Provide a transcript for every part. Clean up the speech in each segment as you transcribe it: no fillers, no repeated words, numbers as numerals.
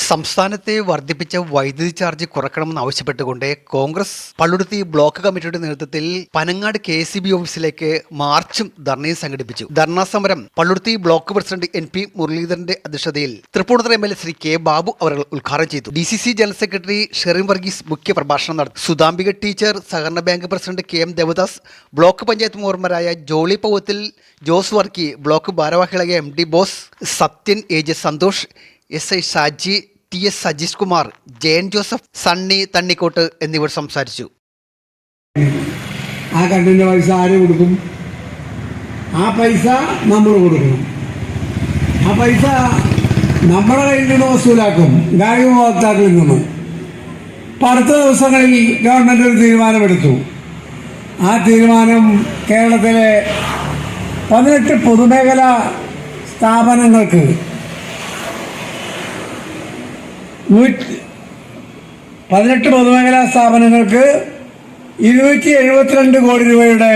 സംസ്ഥാനത്തെ വർദ്ധിപ്പിച്ച വൈദ്യുതി ചാർജ് കുറയ്ക്കണമെന്നാവശ്യപ്പെട്ടുകൊണ്ട് കോൺഗ്രസ് പള്ളുരുത്തി ബ്ലോക്ക് കമ്മിറ്റിയുടെ നേതൃത്വത്തിൽ പനങ്ങാട് KCB ഓഫീസിലേക്ക് മാർച്ചും ധർണയും സംഘടിപ്പിച്ചു. ധർണാ സമരം പള്ളുരുത്തി ബ്ലോക്ക് പ്രസിഡന്റ് NP മുരളീധരന്റെ അധ്യക്ഷതയിൽ തൃപ്പൂണിത്തുറ MLA ശ്രീ K ബാബു അവർ ഉദ്ഘാടനം ചെയ്തു. DCC general secretary Sherin Varghese മുഖ്യ പ്രഭാഷണം നടത്തി. സുധാംബിക ടീച്ചർ, സഹകരണ bank president KM Devadas, block panchayat മെമ്പർമാരായ ജോളി പൗത്തിൽ, ജോസ് വർക്കി, ബ്ലോക്ക് ഭാരവാഹികളായ MD Bose, Sathyan, AJ Santhosh, SI Shaji, TS Sajeesh Kumar, Jayan Joseph, Sunny Thannikkottu എന്നിവർ സംസാരിച്ചു. ആ കണ്ടിന്റെ പൈസ ആര് കൊടുക്കും? ആ പൈസ നമ്മൾ കൊടുക്കണം. ആ പൈസ നമ്മുടെ കയ്യിൽ നിന്ന് വസൂലാക്കും, ഗാർഹിക ഉപഭോക്താക്കളിൽ നിന്ന്. ഇപ്പം അടുത്ത ദിവസങ്ങളിൽ ഗവൺമെൻറ് ഒരു തീരുമാനമെടുത്തു. ആ തീരുമാനം കേരളത്തിലെ 18 പൊതുമേഖലാ സ്ഥാപനങ്ങൾക്ക് 18 പൊതുമേഖലാ സ്ഥാപനങ്ങൾക്ക് 272 കോടി രൂപയുടെ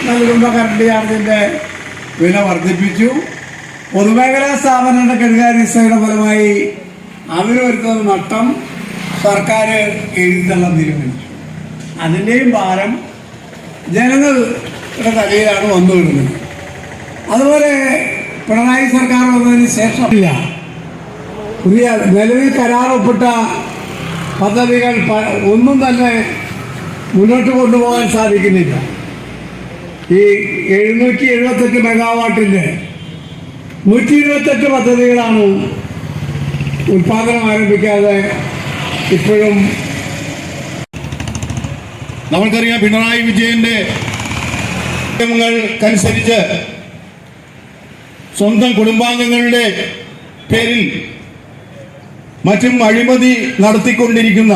നൽകുന്ന കറണ്ട് ചാർജിൻ്റെ വില വർദ്ധിപ്പിച്ചു. പൊതുമേഖലാ സ്ഥാപനങ്ങളുടെ കെടുകാര്യസ്ഥയുടെ ഫലമായി അതിന് വരുത്തുന്ന നഷ്ടം സർക്കാർ എഴുതിത്തള്ളാൻ തീരുമാനിച്ചു. അതിൻ്റെയും ഭാരം ജനങ്ങളുടെ തലയിലാണ് വന്നു വിടുന്നത്. അതുപോലെ പിണറായി സർക്കാർ വന്നതിന് ശേഷമില്ല പുതിയ നിലവിൽ കരാർ ഒപ്പിട്ട പദ്ധതികൾ ഒന്നും തന്നെ മുന്നോട്ട് കൊണ്ടുപോകാൻ സാധിക്കുന്നില്ല. ഈ 778 മെഗാവാട്ടിൻ്റെ 128 പദ്ധതികളാണ് ഉൽപാദനം ആരംഭിക്കാതെ ഇപ്പോഴും. നമ്മൾക്കറിയാം, പിണറായി വിജയന്റെ നിയമങ്ങൾക്കനുസരിച്ച് സ്വന്തം കുടുംബാംഗങ്ങളുടെ പേരിൽ മറ്റും അഴിമതി നടത്തിക്കൊണ്ടിരിക്കുന്ന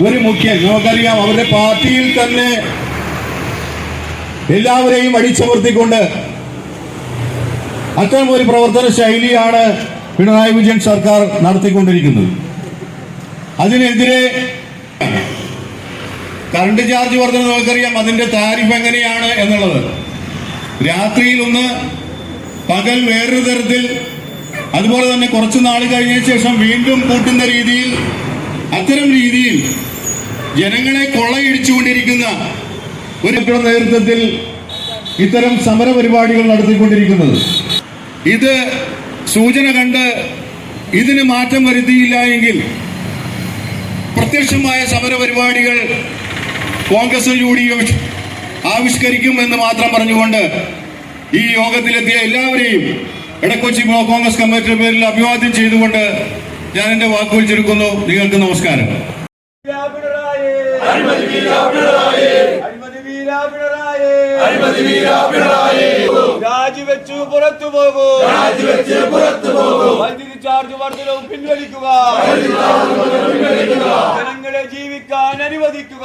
ഒരു മുഖ്യൻ, നമുക്കറിയാം, അവരുടെ പാർട്ടിയിൽ തന്നെ എല്ലാവരെയും അടിച്ചമർത്തിക്കൊണ്ട് അത്തരം ഒരു പ്രവർത്തന ശൈലിയാണ് പിണറായി വിജയൻ സർക്കാർ നടത്തിക്കൊണ്ടിരിക്കുന്നത്. അതിനെതിരെ കറണ്ട് ചാർജ് വർധന നമുക്കറിയാം, അതിന്റെ താരിഫ് എങ്ങനെയാണ് എന്നുള്ളത്. രാത്രിയിൽ ഒന്ന്, പകൽ വേറൊരു തരത്തിൽ, അതുപോലെ തന്നെ കുറച്ചു നാൾ കഴിഞ്ഞ ശേഷം വീണ്ടും കൂട്ടുന്ന രീതിയിൽ, അത്തരം രീതിയിൽ ജനങ്ങളെ കൊള്ളയടിച്ചുകൊണ്ടിരിക്കുന്ന ഒരു നേതൃത്വത്തിൽ ഇത്തരം സമര പരിപാടികൾ നടത്തിക്കൊണ്ടിരിക്കുന്നത്. ഇത് സൂചന കണ്ട് ഇതിന് മാറ്റം വരുത്തിയില്ല എങ്കിൽ പ്രത്യക്ഷമായ സമര പരിപാടികൾ കോൺഗ്രസ് UDF ആവിഷ്കരിക്കും എന്ന് മാത്രം പറഞ്ഞുകൊണ്ട് ഈ യോഗത്തിലെത്തിയ എല്ലാവരെയും എടക്കൊച്ചി ബ്ലോക്ക് കോൺഗ്രസ് കമ്മിറ്റിയുടെ പേരിൽ അഭിവാദ്യം ചെയ്തുകൊണ്ട് ഞാൻ എന്റെ വാക്കുകൾ ചുരുക്കുന്നു. നിങ്ങൾക്ക് നമസ്കാരം. രാജിവെച്ചു പുറത്തു പോകൂ, വൈദ്യുതി ചാർജ് വർധനവും പിൻവലിക്കുക, ജനങ്ങളെ ജീവിക്കാൻ അനുവദിക്കുക.